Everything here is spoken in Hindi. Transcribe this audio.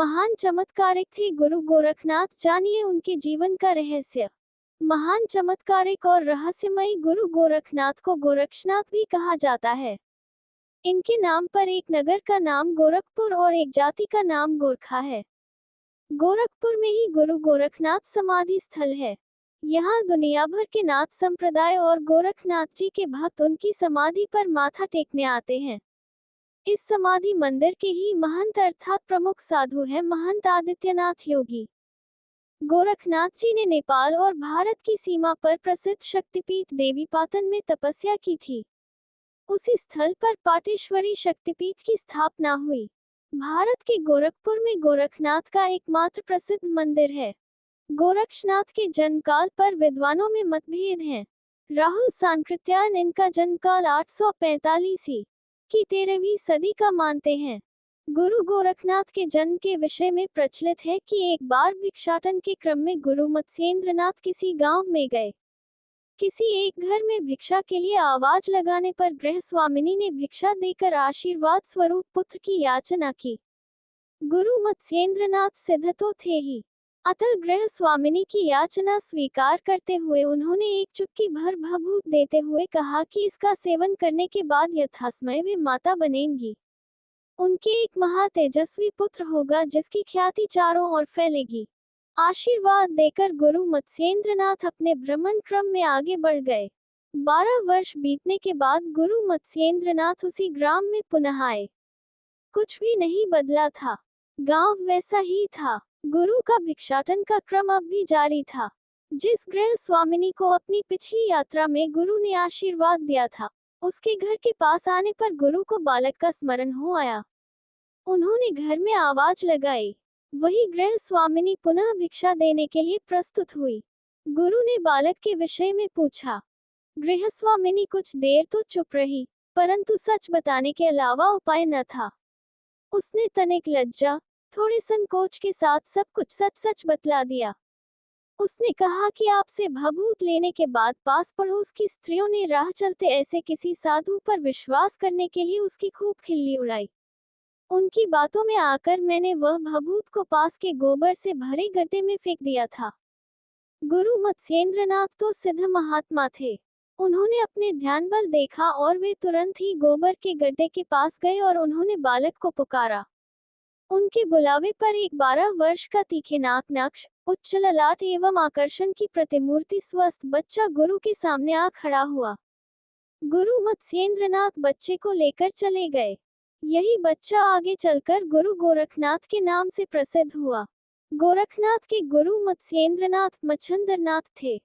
महान चमत्कारिक थे गुरु गोरखनाथ, जानिए उनके जीवन का रहस्य। महान चमत्कारिक और रहस्यमयी गुरु गोरखनाथ को गोरक्षनाथ भी कहा जाता है। इनके नाम पर एक नगर का नाम गोरखपुर और एक जाति का नाम गोरखा है। गोरखपुर में ही गुरु गोरखनाथ समाधि स्थल है। यहाँ दुनिया भर के नाथ संप्रदाय और गोरखनाथ जी के भक्त उनकी समाधि पर माथा टेकने आते हैं। इस समाधि मंदिर के ही महंत अर्थात प्रमुख साधु है महंत आदित्यनाथ योगी। गोरखनाथ जी ने नेपाल और भारत की सीमा पर प्रसिद्ध शक्तिपीठ देवीपाटन में तपस्या की थी। उसी स्थल पर पाटेश्वरी शक्तिपीठ की स्थापना हुई। भारत के गोरखपुर में गोरखनाथ का एकमात्र प्रसिद्ध मंदिर है। गोरक्षनाथ के जन्मकाल पर विद्वानों में मतभेद हैं। राहुल सांकृत्यायन इनका जन्मकाल 845 की 13वीं सदी का मानते हैं। गुरु गोरखनाथ के जन्म के विषय में प्रचलित है कि एक बार भिक्षाटन के क्रम में गुरु मत्स्येंद्रनाथ किसी गांव में गए। किसी एक घर में भिक्षा के लिए आवाज लगाने पर गृह स्वामिनी ने भिक्षा देकर आशीर्वाद स्वरूप पुत्र की याचना की। गुरु मत्स्येंद्रनाथ सिद्ध तो थे ही, अतः गृह स्वामिनी की याचना स्वीकार करते हुए उन्होंने एक चुटकी भर भभूत देते हुए कहा कि इसका सेवन करने के बाद यथासमय वे माता बनेंगी। उनके एक महातेजस्वी पुत्र होगा जिसकी ख्याति चारों ओर फैलेगी। आशीर्वाद देकर गुरु मत्स्येंद्रनाथ अपने भ्रमण क्रम में आगे बढ़ गए। 12 वर्ष बीतने के बाद गुरु मत्स्येंद्रनाथ उसी ग्राम में पुनः आए। कुछ भी नहीं बदला था, गांव वैसा ही था। गुरु का भिक्षाटन का क्रम अब भी जारी था। जिस गृह स्वामिनी को अपनी पिछली यात्रा में गुरु ने आशीर्वाद दिया था, उसके घर के पास आने पर गुरु को बालक का स्मरण हो आया। उन्होंने घर में आवाज लगाई। वही गृह स्वामिनी पुनः भिक्षा देने के लिए प्रस्तुत हुई। गुरु ने बालक के विषय में पूछा। गृह स्वामिनी कुछ देर तो चुप रही, परंतु सच बताने के अलावा उपाय न था। उसने तनिक लज्जा, थोड़े संकोच के साथ सब कुछ सच सच बतला दिया। उसने कहा कि आपसे भभूत लेने के बाद पास पड़ोस की स्त्रियों ने राह चलते ऐसे किसी साधु पर विश्वास करने के लिए उसकी खूब खिल्ली उड़ाई। उनकी बातों में आकर मैंने वह भभूत को पास के गोबर से भरे गड्ढे में फेंक दिया था। गुरु मत्स्येंद्रनाथ तो सिद्ध महात्मा थे। उन्होंने अपने ध्यान बल देखा और वे तुरंत ही गोबर के गड्ढे के पास गए और उन्होंने बालक को पुकारा। उनके बुलावे पर एक 12 वर्ष का तीखे नाक नक्श, उच्च ललाट एवं आकर्षण की प्रतिमूर्ति स्वस्थ बच्चा गुरु के सामने आ खड़ा हुआ। गुरु मत्स्येंद्रनाथ बच्चे को लेकर चले गए। यही बच्चा आगे चलकर गुरु गोरखनाथ के नाम से प्रसिद्ध हुआ। गोरखनाथ के गुरु मत्स्येंद्रनाथ मच्छंदरनाथ थे।